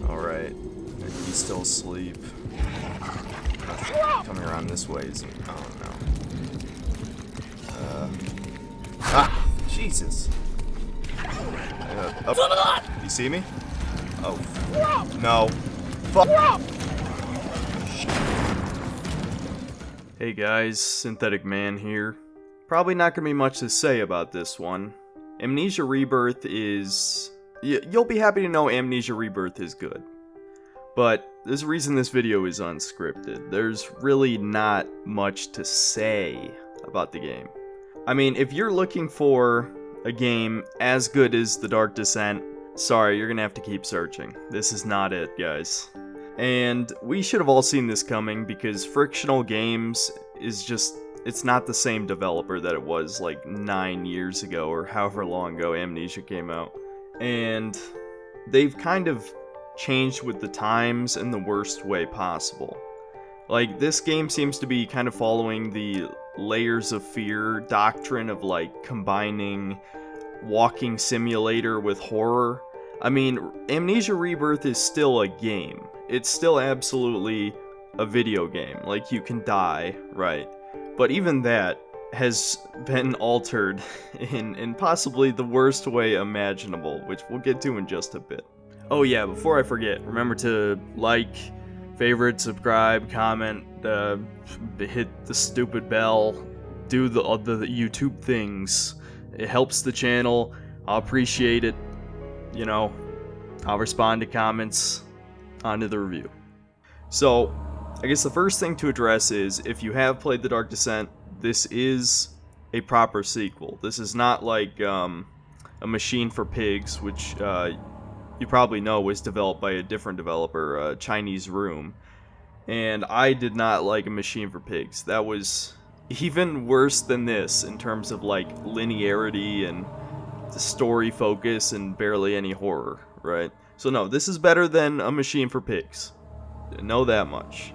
Alright. He's still asleep. Coming around this way is... Oh, no. Ah! Jesus! You see me? Oh. No. Fuck! Hey guys, Synthetic Man here. Probably not gonna be much to say about this one. Amnesia Rebirth is... You'll be happy to know Amnesia Rebirth is good. But there's a reason this video is unscripted. There's really not much to say about the game. I mean, if you're looking for a game as good as The Dark Descent, sorry, you're gonna have to keep searching. This is not it, guys. And we should have all seen this coming because Frictional Games is just... It's not the same developer that it was like 9 years ago or however long ago Amnesia came out. And they've kind of changed with the times in the worst way possible. Like, this game seems to be kind of following the Layers of Fear doctrine of like combining walking simulator with horror. I mean, Amnesia Rebirth is still a game. It's still absolutely a video game. Like, you can die, right? But even that has been altered in possibly the worst way imaginable, which we'll get to in just a bit. Oh yeah, before I forget, remember to like, favorite, subscribe, comment, hit the stupid bell, do the YouTube things. It helps the channel. I'll appreciate it. You know, I'll respond to comments. On to the review. So, I guess the first thing to address is, if you have played The Dark Descent, this is a proper sequel. This is not like A Machine for Pigs, which you probably know was developed by a different developer, Chinese Room. And I did not like A Machine for Pigs. That was even worse than this in terms of like linearity and the story focus and barely any horror, right? So no, this is better than A Machine for Pigs. Know that much.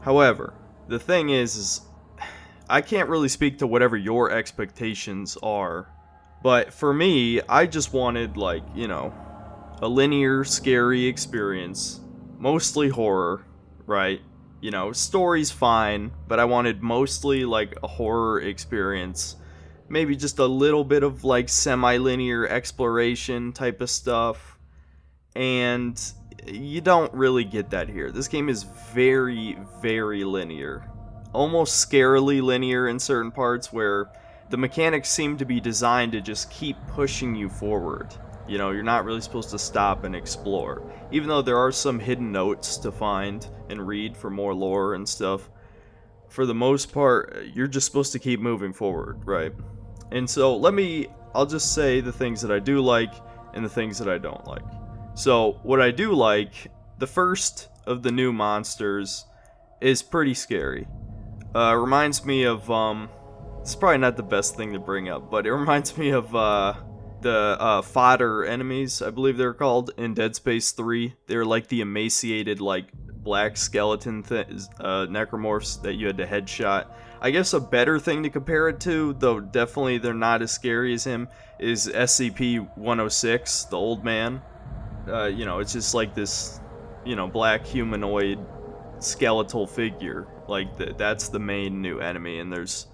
However, the thing is I can't really speak to whatever your expectations are, but for me, I just wanted, like, you know, a linear, scary experience, mostly horror, right? You know, story's fine, but I wanted mostly, like, a horror experience. Maybe just a little bit of, like, semi-linear exploration type of stuff. And you don't really get that here. This game is very, very linear. Almost scarily linear in certain parts where the mechanics seem to be designed to just keep pushing you forward. You know, you're not really supposed to stop and explore. Even though there are some hidden notes to find and read for more lore and stuff, for the most part, you're just supposed to keep moving forward, right? And so, I'll just say the things that I do like and the things that I don't like. So, what I do like, the first of the new monsters is pretty scary. Reminds me of, it's probably not the best thing to bring up, but it reminds me of, the fodder enemies, I believe they're called, in Dead Space 3. They're like the emaciated, like, black skeleton necromorphs that you had to headshot. I guess a better thing to compare it to, though definitely they're not as scary as him, is SCP-106, the old man. You know, it's just like this, you know, black humanoid skeletal figure. Like, that's the main new enemy, and there's,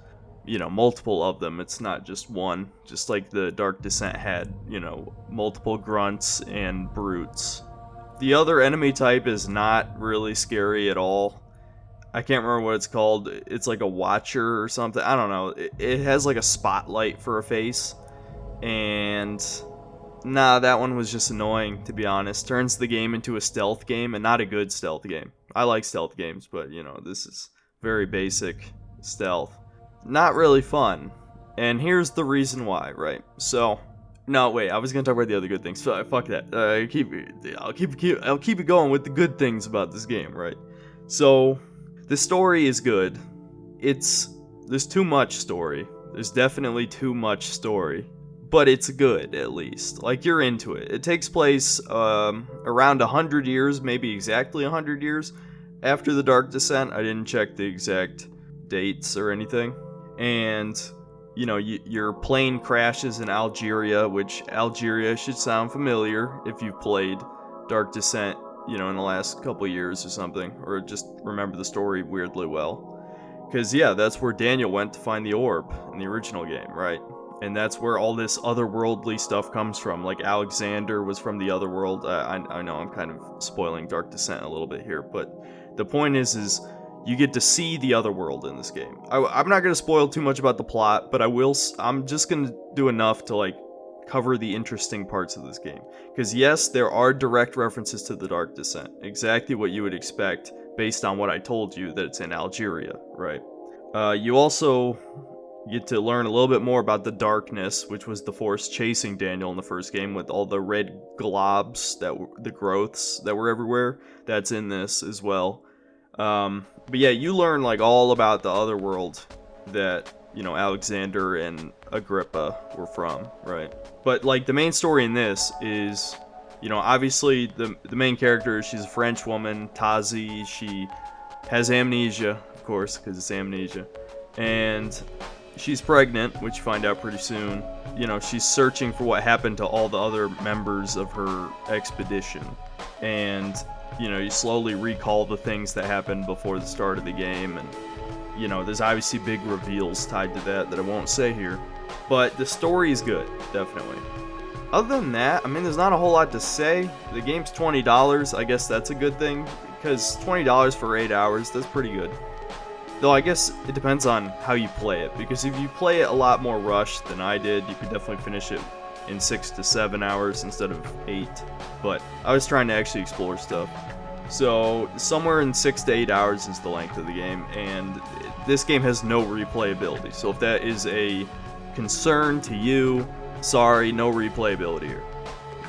you know, multiple of them. It's not just one. Just like the Dark Descent had, you know, multiple grunts and brutes. The other enemy type is not really scary at all. I can't remember what it's called. It's like a watcher or something. I don't know. It has like a spotlight for a face. And nah, that one was just annoying, to be honest. Turns the game into a stealth game, and not a good stealth game. I like stealth games, but, you know, this is very basic stealth. Not really fun. And here's the reason why, right? So, no, wait, I was gonna talk about the other good things. Fuck that. I'll keep it going with the good things about this game, right? So, the story is good. There's too much story. There's definitely too much story. But it's good, at least. Like, you're into it. It takes place around 100 years, maybe exactly 100 years after The Dark Descent. I didn't check the exact dates or anything. And, you know, your plane crashes in Algeria, which Algeria should sound familiar if you've played Dark Descent, you know, in the last couple years or something, or just remember the story weirdly well. Because, yeah, that's where Daniel went to find the orb in the original game, right? And that's where all this otherworldly stuff comes from. Like, Alexander was from the otherworld. I know I'm kind of spoiling Dark Descent a little bit here, but the point is you get to see the otherworld in this game. I'm not going to spoil too much about the plot, but I'm just going to do enough to, like, cover the interesting parts of this game. Because, yes, there are direct references to the Dark Descent. Exactly what you would expect based on what I told you, that it's in Algeria, right? You also get to learn a little bit more about the darkness, which was the force chasing Daniel in the first game, with all the red globs, the growths that were everywhere. That's in this as well. But yeah, you learn like all about the other world that, you know, Alexander and Agrippa were from, right? But like the main story in this is, you know, obviously the main character, she's a French woman, Tazi. She has amnesia, of course, because it's Amnesia, and she's pregnant, which you find out pretty soon. You know, she's searching for what happened to all the other members of her expedition, and you know, you slowly recall the things that happened before the start of the game, and you know, there's obviously big reveals tied to that I won't say here, but the story is good, definitely. Other than that, I mean, there's not a whole lot to say. The game's $20. I guess that's a good thing, because $20 for 8 hours, that's pretty good. Though I guess it depends on how you play it, because if you play it a lot more rushed than I did, you could definitely finish it in 6 to 7 hours instead of 8. But I was trying to actually explore stuff. So somewhere in 6 to 8 hours is the length of the game, and this game has no replayability. So if that is a concern to you, sorry, no replayability here.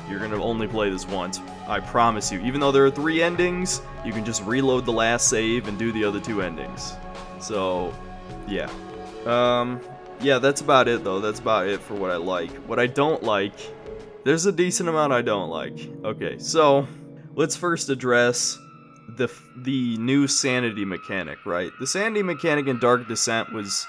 You're going to only play this once, I promise you. Even though there are 3 endings, you can just reload the last save and do the other 2 endings. So, yeah. Yeah, that's about it, though. That's about it for what I like. What I don't like, there's a decent amount I don't like. Okay, so let's first address the new sanity mechanic, right? The sanity mechanic in Dark Descent was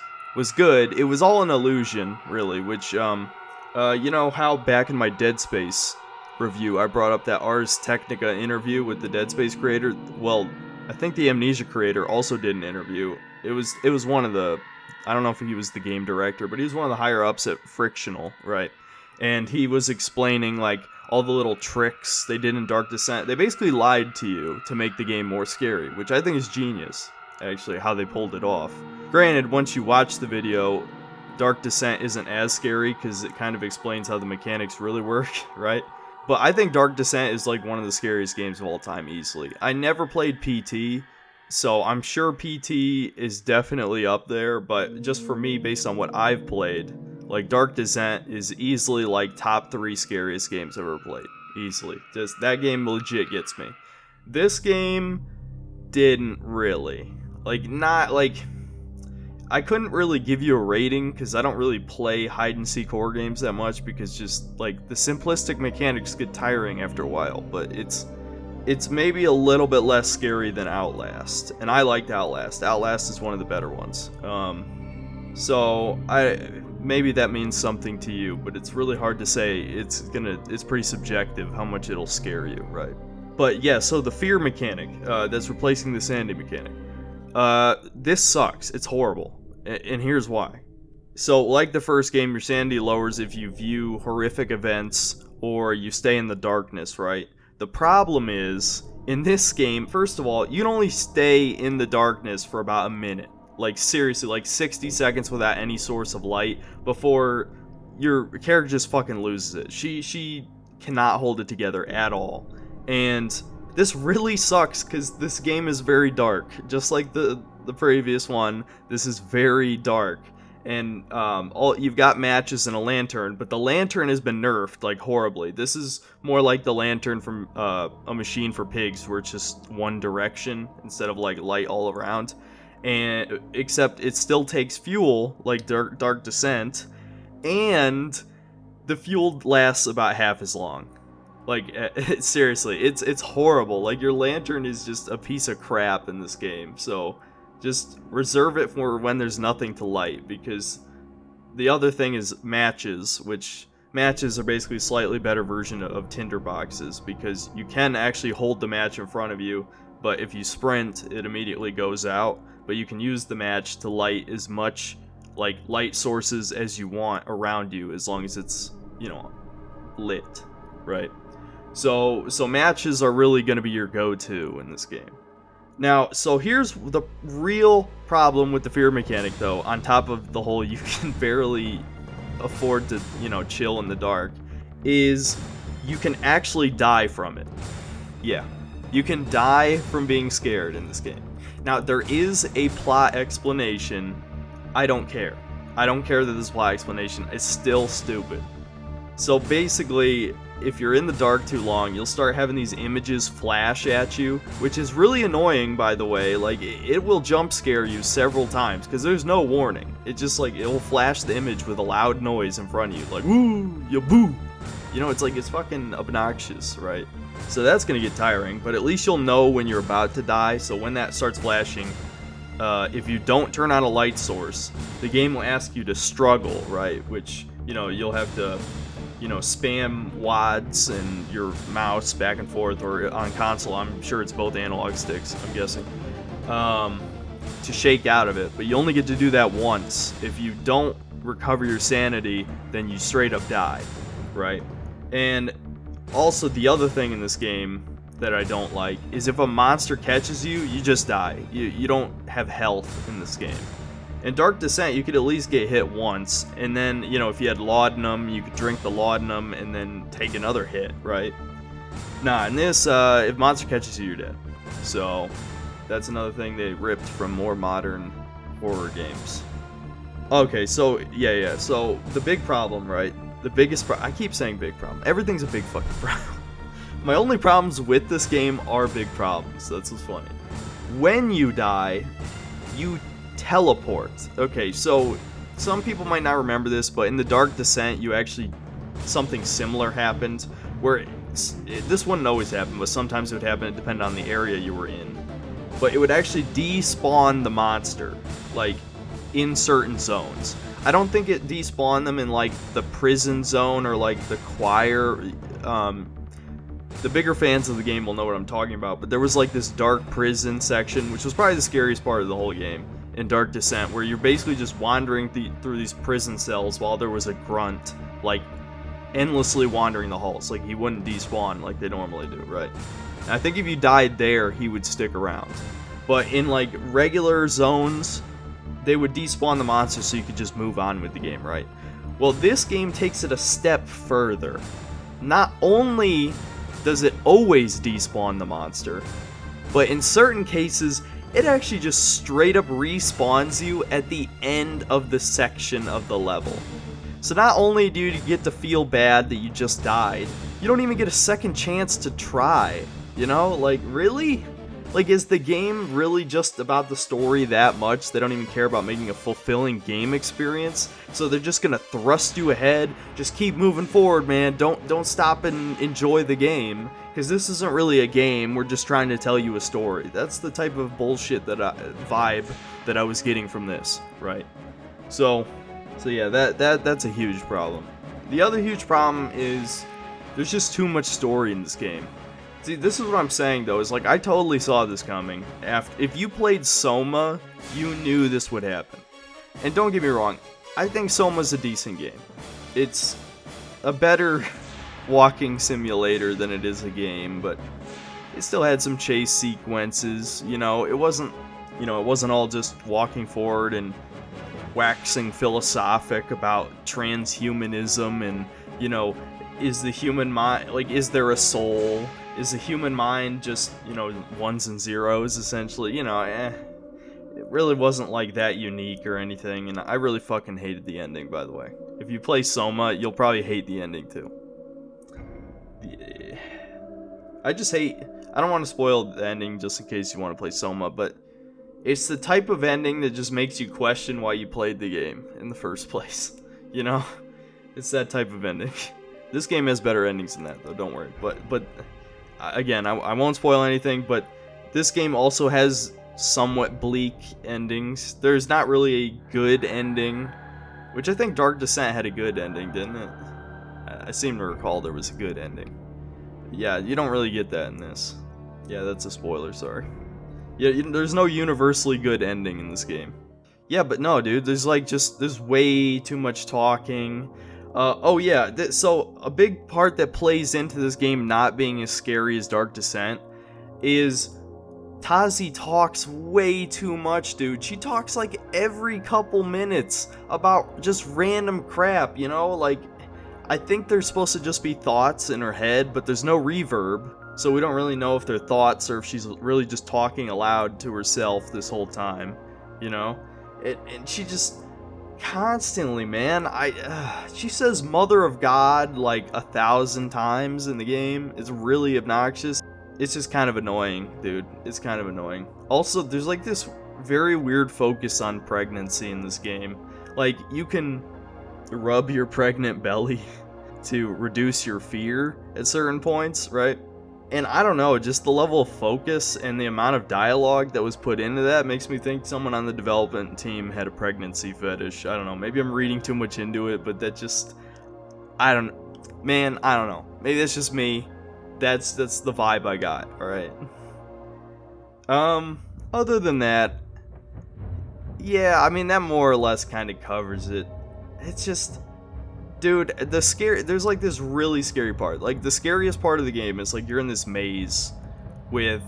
good. It was all an illusion, really, which, you know how back in my Dead Space review I brought up that Ars Technica interview with the Dead Space creator? Well, I think the Amnesia creator also did an interview. It was one of the, I don't know if he was the game director, but he was one of the higher ups at Frictional, right? And he was explaining like all the little tricks they did in Dark Descent. They basically lied to you to make the game more scary, which I think is genius, actually, how they pulled it off. Granted, once you watch the video, Dark Descent isn't as scary because it kind of explains how the mechanics really work, right? But I think Dark Descent is like one of the scariest games of all time, easily. I never played PT, so I'm sure PT is definitely up there, but just for me, based on what I've played, like Dark Descent is easily like top 3 scariest games I've ever played. Easily. Just that game legit gets me. This game didn't really. Like, not like, I couldn't really give you a rating because I don't really play hide-and-seek horror games that much, because just, like, the simplistic mechanics get tiring after a while, but it's maybe a little bit less scary than Outlast, and I liked Outlast. Outlast is one of the better ones. So, maybe that means something to you, but it's really hard to say. It's pretty subjective how much it'll scare you, right? But yeah, so the fear mechanic, that's replacing the sanity mechanic. This sucks. It's horrible. And here's why. So, like the first game, your sanity lowers if you view horrific events or you stay in the darkness, right? The problem is, in this game, first of all, you can only stay in the darkness for about a minute. Like, seriously, like 60 seconds without any source of light before your character just fucking loses it. She cannot hold it together at all. And this really sucks because this game is very dark. Just like the previous one, this is very dark. And you've got matches and a lantern, but the lantern has been nerfed like horribly. This is more like the lantern from A Machine for Pigs, where it's just one direction instead of like light all around. And except it still takes fuel like Dark Descent, and the fuel lasts about half as long. Like, seriously, it's horrible. Like, your lantern is just a piece of crap in this game. So just reserve it for when there's nothing to light, because the other thing is matches, which matches are basically a slightly better version of tinderboxes, because you can actually hold the match in front of you, but if you sprint, it immediately goes out. But you can use the match to light as much like light sources as you want around you, as long as it's, you know, lit, right? So matches are really going to be your go-to in this game. Now, so here's the real problem with the fear mechanic, though, on top of the whole you can barely afford to, you know, chill in the dark, is you can actually die from it. Yeah, you can die from being scared in this game. Now, there is a plot explanation. I don't care. I don't care that this plot explanation is still stupid. So basically, if you're in the dark too long, you'll start having these images flash at you, which is really annoying, by the way. Like, it will jump scare you several times, because there's no warning. It just, like, it will flash the image with a loud noise in front of you, like, woo, ya boo. You know, it's like, it's fucking obnoxious, right? So that's gonna get tiring, but at least you'll know when you're about to die, so when that starts flashing, if you don't turn on a light source, the game will ask you to struggle, right? Which, you know, you'll have to, you know, spam WADs and your mouse back and forth, or on console, I'm sure it's both analog sticks, I'm guessing, to shake out of it. But you only get to do that once. If you don't recover your sanity, then you straight up die, right? And also, the other thing in this game that I don't like is if a monster catches you, you just die. You don't have health in this game. In Dark Descent, you could at least get hit once, and then, you know, if you had laudanum, you could drink the laudanum and then take another hit, right? Nah, in this, if monster catches you, you're dead. So, that's another thing they ripped from more modern horror games. Okay, so, yeah, so, the big problem, right? The biggest I keep saying big problem. Everything's a big fucking problem. My only problems with this game are big problems. That's what's funny. When you die, you teleport. Okay, so some people might not remember this, but in the Dark Descent, you actually, something similar happened, where this wouldn't always happen, but sometimes it would happen. It depended on the area you were in. But it would actually despawn the monster, like, in certain zones. I don't think it despawned them in, like, the prison zone or, like, the choir. The bigger fans of the game will know what I'm talking about, but there was, like, this dark prison section, which was probably the scariest part of the whole game, in Dark Descent, where you're basically just wandering through these prison cells while there was a grunt, like, endlessly wandering the halls. Like, he wouldn't despawn like they normally do, right? And I think if you died there, he would stick around. But in, like, regular zones, they would despawn the monster so you could just move on with the game, right? Well, this game takes it a step further. Not only does it always despawn the monster, but in certain cases, it actually just straight up respawns you at the end of the section of the level. So not only do you get to feel bad that you just died, you don't even get a second chance to try. You know, like, really? Like, is the game really just about the story that much? They don't even care about making a fulfilling game experience? So they're just gonna thrust you ahead? Just keep moving forward, man. Don't stop and enjoy the game. Because this isn't really a game, we're just trying to tell you a story. That's the type of bullshit vibe that I was getting from this, right? So yeah, that's a huge problem. The other huge problem is there's just too much story in this game. See, this is what I'm saying, though, is, like, I totally saw this coming. If you played Soma, you knew this would happen. And don't get me wrong, I think Soma's a decent game. It's a better walking simulator than it is a game, but it still had some chase sequences. You know, it wasn't all just walking forward and waxing philosophic about transhumanism and, you know, is the human mind, like, is there a soul? Is the human mind just, you know, ones and zeros, essentially? You know, it really wasn't, like, that unique or anything, and I really fucking hated the ending, by the way. If you play Soma, you'll probably hate the ending, too. I don't want to spoil the ending just in case you want to play Soma, but it's the type of ending that just makes you question why you played the game in the first place. You know? It's that type of ending. This game has better endings than that, though, don't worry. But again, I won't spoil anything, but this game also has somewhat bleak endings. There's not really a good ending, which I think Dark Descent had a good ending, didn't it? I seem to recall there was a good ending. Yeah, you don't really get that in this. Yeah, that's a spoiler, sorry. Yeah, there's no universally good ending in this game. Yeah, but no, dude, there's way too much talking. Oh yeah, so a big part that plays into this game not being as scary as Dark Descent is Tazi talks way too much, dude. She talks like every couple minutes about just random crap, you know? Like, I think they're supposed to just be thoughts in her head, but there's no reverb, so we don't really know if they're thoughts or if she's really just talking aloud to herself this whole time, you know? And she just constantly, man, she says Mother of God like 1,000 times in the game. It's really obnoxious. It's just kind of annoying, dude. It's kind of annoying. Also, there's like this very weird focus on pregnancy in this game. Like, you can rub your pregnant belly to reduce your fear at certain points, right? And I don't know, just the level of focus and the amount of dialogue that was put into that makes me think someone on the development team had a pregnancy fetish. I don't know, maybe I'm reading too much into it, but that just, I don't know. Maybe that's just me. That's the vibe I got, alright? Other than that, yeah, I mean, that more or less kind of covers it. It's just, dude, there's like this really scary part. Like, the scariest part of the game is like you're in this maze with,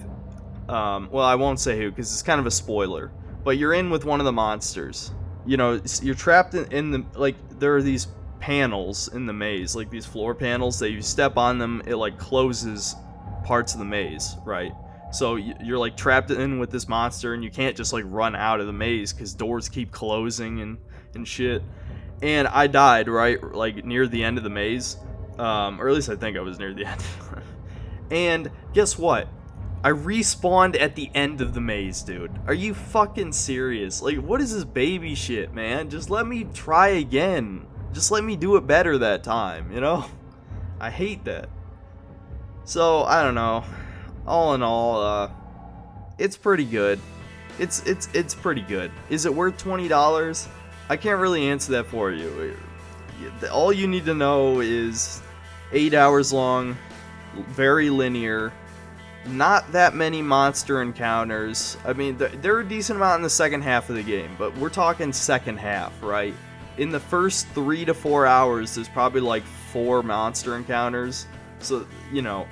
well, I won't say who because it's kind of a spoiler, but you're in with one of the monsters. You know, you're trapped in the, like, there are these panels in the maze, like these floor panels that you step on them, it like closes parts of the maze, right? So you're like trapped in with this monster and you can't just like run out of the maze because doors keep closing and shit. And I died, right, like near the end of the maze, or at least I think I was near the end. And guess what? I respawned at the end of the maze, dude. Are you fucking serious? Like, what is this baby shit, man? Just let me try again. Just let me do it better that time, you know? I hate that. So, I don't know. All in all, it's pretty good. It's pretty good. Is it worth $20? I can't really answer that for you. All you need to know is 8 hours long, very linear, not that many monster encounters. I mean, there are a decent amount in the second half of the game, but we're talking second half, right? In the first 3 to 4 hours, there's probably like 4 monster encounters. So, you know,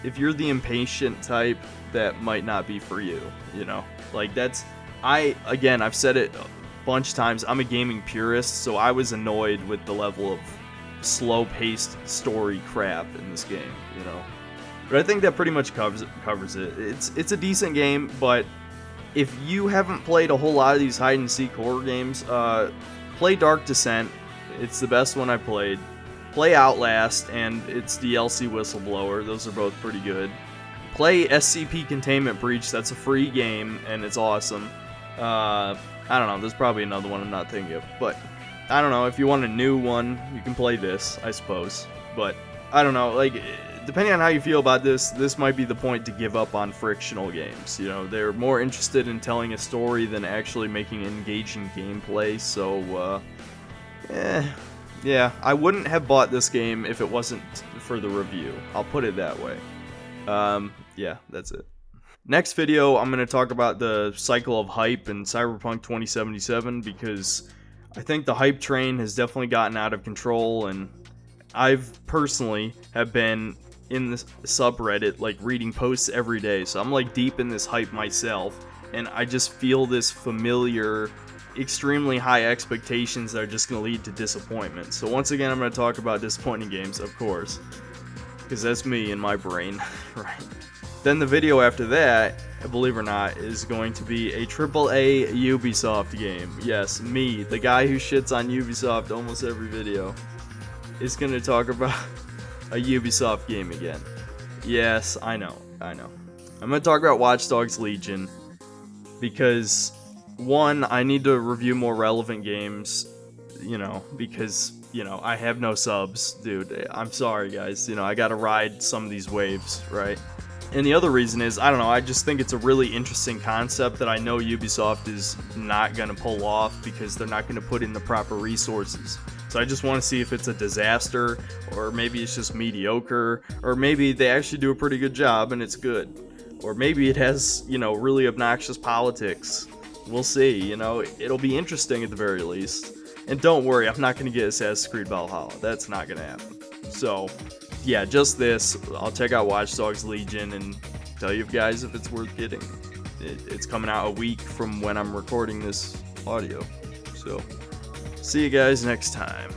if you're the impatient type, that might not be for you, you know? Like, I've said it a bunch of times, I'm a gaming purist, so I was annoyed with the level of slow-paced story crap in this game, you know? But I think that pretty much covers it. It's a decent game, but if you haven't played a whole lot of these hide-and-seek horror games, play Dark Descent. It's the best one I played. Play Outlast and its DLC Whistleblower. Those are both pretty good. Play SCP Containment Breach. That's a free game and it's awesome. I don't know. There's probably another one I'm not thinking of. But I don't know. If you want a new one, you can play this, I suppose. But I don't know. Like, depending on how you feel about this might be the point to give up on frictional games. You know, they're more interested in telling a story than actually making engaging gameplay. So, yeah, I wouldn't have bought this game if it wasn't for the review. I'll put it that way. Yeah, that's it. Next video, I'm going to talk about the cycle of hype in Cyberpunk 2077 because I think the hype train has definitely gotten out of control, and I've personally have been in this subreddit, like, reading posts every day, so I'm like deep in this hype myself, and I just feel this familiar, extremely high expectations that are just going to lead to disappointment. So once again, I'm going to talk about disappointing games, of course, because that's me in my brain, right? Then the video after that, believe it or not, is going to be a AAA Ubisoft game. Yes, me, the guy who shits on Ubisoft almost every video, is going to talk about a Ubisoft game again. Yes, I know. I'm going to talk about Watch Dogs Legion because, one, I need to review more relevant games, you know, because, you know, I have no subs, dude. I'm sorry, guys. You know, I got to ride some of these waves, right? And the other reason is, I don't know, I just think it's a really interesting concept that I know Ubisoft is not going to pull off because they're not going to put in the proper resources. So I just want to see if it's a disaster, or maybe it's just mediocre, or maybe they actually do a pretty good job and it's good. Or maybe it has, you know, really obnoxious politics. We'll see, you know, it'll be interesting at the very least. And don't worry, I'm not going to get Assassin's Creed Valhalla. That's not going to happen. So, yeah, just this. I'll check out Watch Dogs Legion and tell you guys if it's worth getting. It's coming out a week from when I'm recording this audio. So, see you guys next time.